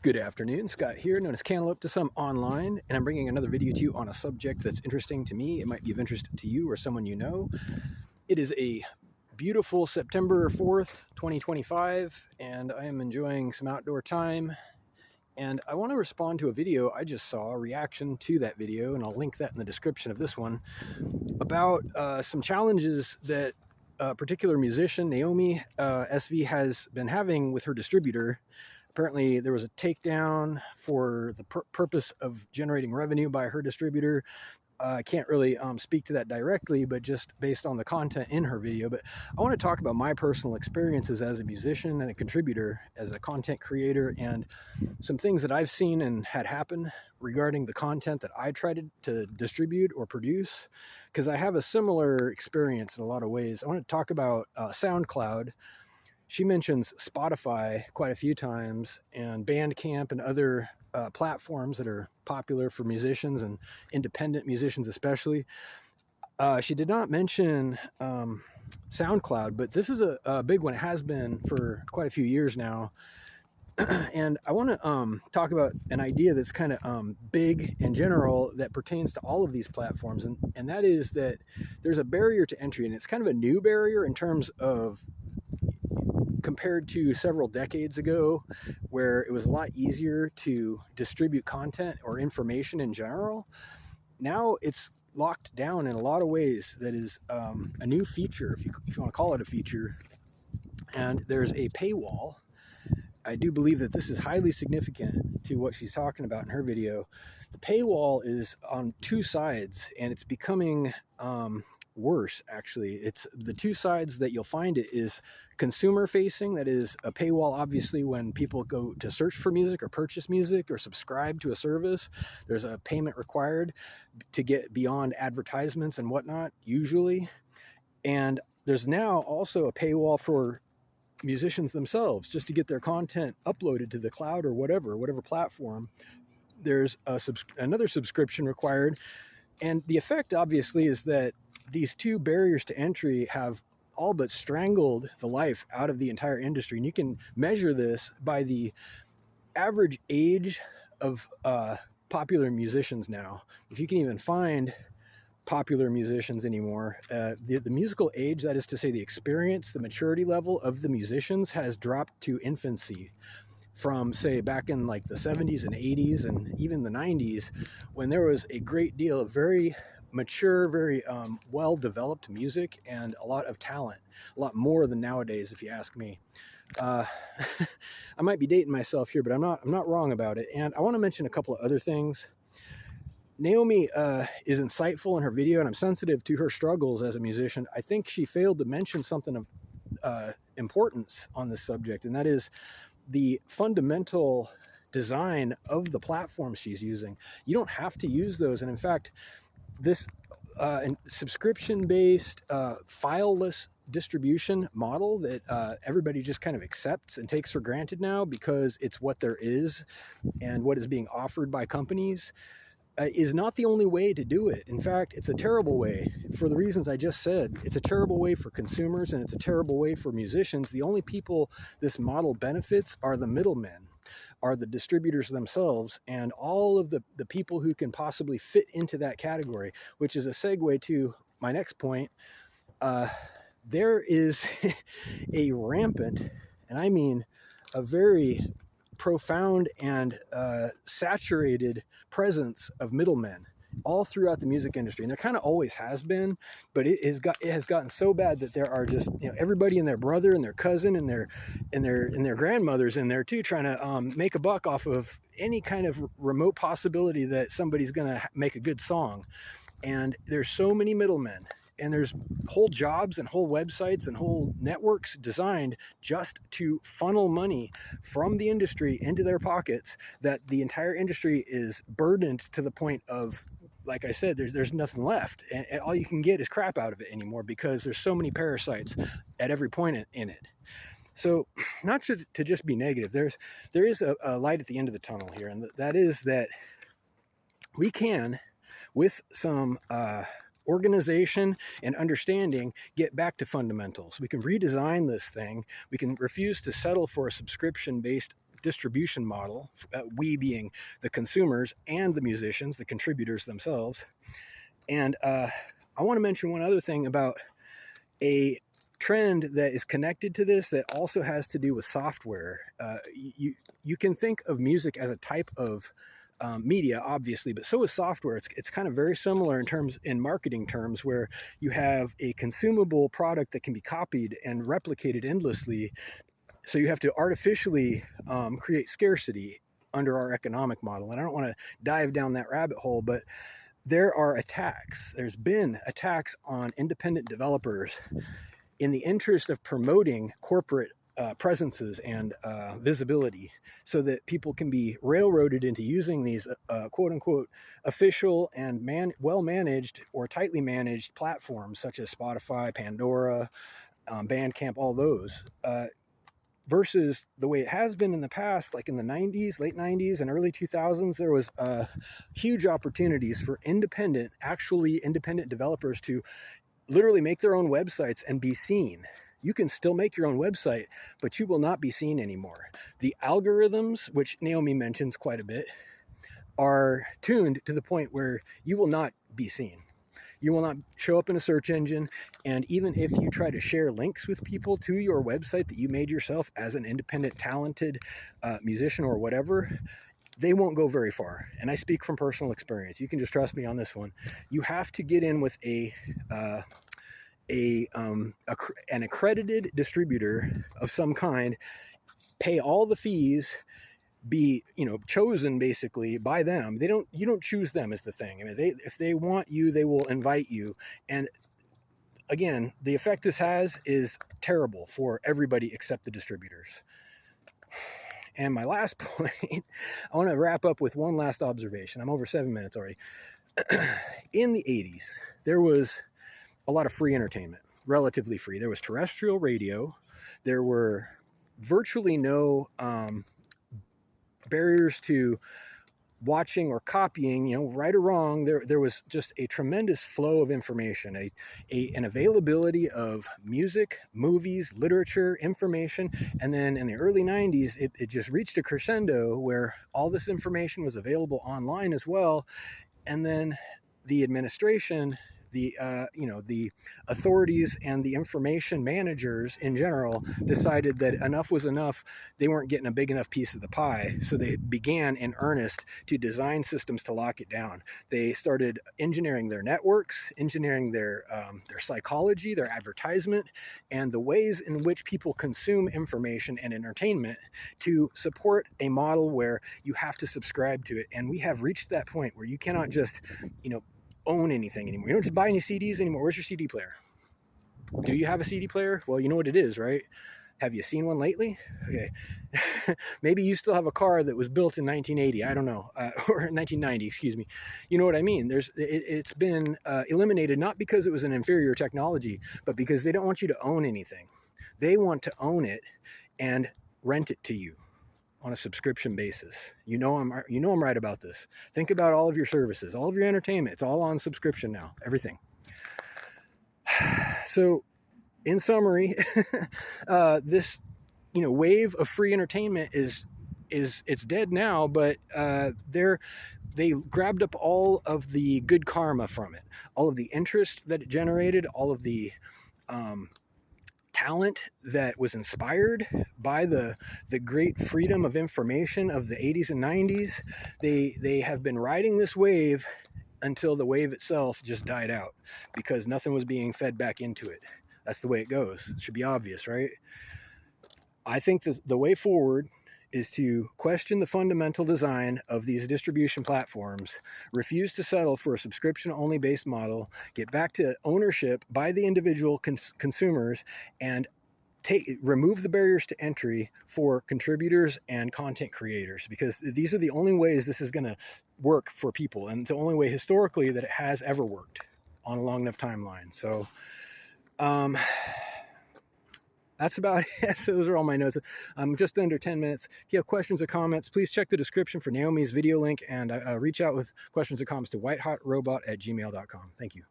Good afternoon, Scott here, known as Cantaloupe to some online, and I'm bringing another video to you on a subject that's interesting to me. It might be of interest to you or someone you know. It is a beautiful September 4th, 2025, and I am enjoying some outdoor time. And I want to respond to a video I just saw, a reaction to that video, and I'll link that in the description of this one, about some challenges that a particular musician, Naomi SV, has been having with her distributor. Apparently, there was a takedown for the purpose of generating revenue by her distributor. I can't really speak to that directly, but just based on the content in her video. But I want to talk about my personal experiences as a musician and a contributor, as a content creator, and some things that I've seen and had happen regarding the content that I tried to distribute or produce, because I have a similar experience in a lot of ways. I want to talk about SoundCloud. She mentions Spotify quite a few times, and Bandcamp and other platforms that are popular for musicians and independent musicians especially. She did not mention SoundCloud, but this is a big one. It has been for quite a few years now. And I want to talk about an idea that's kind of big in general that pertains to all of these platforms, and that is that there's a barrier to entry, and it's kind of a new barrier in terms of compared to several decades ago, where it was a lot easier to distribute content or information in general. Now it's locked down in a lot of ways. That is a new feature, if you want to call it a feature, and there's a paywall. I do believe that this is highly significant to what she's talking about in her video. The paywall is on two sides, and it's becoming worse, actually. It's the two sides that you'll find. It is consumer facing, that is a paywall obviously when people go to search for music or purchase music or subscribe to a service. There's a payment required to get beyond advertisements and whatnot usually. And there's now also a paywall for musicians themselves, just to get their content uploaded to the cloud or whatever platform. There's another subscription required, and the effect obviously is that these two barriers to entry have all but strangled the life out of the entire industry. And you can measure this by the average age of popular musicians now. If you can even find popular musicians anymore, the musical age, that is to say the experience, the maturity level of the musicians, has dropped to infancy from, say, back in like the 70s and 80s and even the 90s, when there was a great deal of very mature, very well-developed music and a lot of talent, a lot more than nowadays, if you ask me. I might be dating myself here, but I'm not wrong about it. And I want to mention a couple of other things. Naomi is insightful in her video, and I'm sensitive to her struggles as a musician. I think she failed to mention something of importance on this subject, and that is the fundamental design of the platforms she's using. You don't have to use those, and in fact, this subscription-based, fileless distribution model that everybody just kind of accepts and takes for granted now because it's what there is and what is being offered by companies, is not the only way to do it. In fact, it's a terrible way for the reasons I just said. It's a terrible way for consumers, and it's a terrible way for musicians. The only people this model benefits are the middlemen, are the distributors themselves, and all of the people who can possibly fit into that category, which is a segue to my next point. There is a rampant, and I mean a very profound and saturated presence of middlemen all throughout the music industry, and there kind of always has been, but it has gotten so bad that there are just, everybody and their brother and their cousin and their grandmothers in there too, trying to make a buck off of any kind of remote possibility that somebody's going to make a good song. And there's so many middlemen, and there's whole jobs and whole websites and whole networks designed just to funnel money from the industry into their pockets, that the entire industry is burdened to the point of, like I said, there's nothing left. And all you can get is crap out of it anymore because there's so many parasites at every point in it. So not to just be negative, there is a light at the end of the tunnel here, and that is that we can, with some organization and understanding, get back to fundamentals. We can redesign this thing. We can refuse to settle for a subscription-based distribution model, we being the consumers and the musicians, the contributors themselves. And I want to mention one other thing about a trend that is connected to this that also has to do with software. You can think of music as a type of media, obviously, but so is software. It's kind of very similar in marketing terms, where you have a consumable product that can be copied and replicated endlessly. So you have to artificially create scarcity under our economic model. And I don't want to dive down that rabbit hole, but there are attacks. There's been attacks on independent developers in the interest of promoting corporate presences and visibility, so that people can be railroaded into using these quote unquote official and well managed or tightly managed platforms such as Spotify, Pandora, Bandcamp, all those. Versus the way it has been in the past, like in the 90s, late 90s and early 2000s, there was huge opportunities for actually independent developers to literally make their own websites and be seen. You can still make your own website, but you will not be seen anymore. The algorithms, which Naomi mentions quite a bit, are tuned to the point where you will not be seen. You will not show up in a search engine, and even if you try to share links with people to your website that you made yourself as an independent, talented musician or whatever, they won't go very far. And I speak from personal experience. You can just trust me on this one. You have to get in with an accredited distributor of some kind, pay all the fees, be chosen basically by them. You don't choose them, is the thing. I mean, if they want you, they will invite you. And again, the effect this has is terrible for everybody except the distributors. And my last point, I want to wrap up with one last observation. I'm over 7 minutes already. In the 80s, there was a lot of free entertainment, relatively free. There was terrestrial radio. There were virtually no barriers to watching or copying, right or wrong. There was just a tremendous flow of information, an availability of music, movies, literature, information. And then in the early 90s, it just reached a crescendo where all this information was available online as well. And then the administration, the authorities and the information managers in general decided that enough was enough. They weren't getting a big enough piece of the pie, so they began in earnest to design systems to lock it down. They started engineering their networks, engineering their psychology, their advertisement, and the ways in which people consume information and entertainment to support a model where you have to subscribe to it. And we have reached that point where you cannot just, own anything anymore. You don't just buy any CDs anymore. Where's your CD player? Do you have a CD player? Well, you know what it is, right? Have you seen one lately? Okay. Maybe you still have a car that was built in 1980. I don't know. Or 1990, excuse me. You know what I mean? It's been eliminated, not because it was an inferior technology, but because they don't want you to own anything. They want to own it and rent it to you on a subscription basis. I'm right about this. Think about all of your services, all of your entertainment. It's all on subscription now, everything. So in summary, this wave of free entertainment is dead now, but they grabbed up all of the good karma from it, all of the interest that it generated, all of the talent that was inspired by the great freedom of information of the 80s and 90s. They have been riding this wave until the wave itself just died out because nothing was being fed back into it. That's the way it goes. It should be obvious, right? I think the way forward is to question the fundamental design of these distribution platforms, refuse to settle for a subscription-only based model, get back to ownership by the individual consumers, and remove the barriers to entry for contributors and content creators, because these are the only ways this is going to work for people, and it's the only way historically that it has ever worked on a long enough timeline. So that's about it. So those are all my notes. I'm just under 10 minutes. If you have questions or comments, please check the description for Naomi's video link, and reach out with questions or comments to whitehotrobot@gmail.com. Thank you.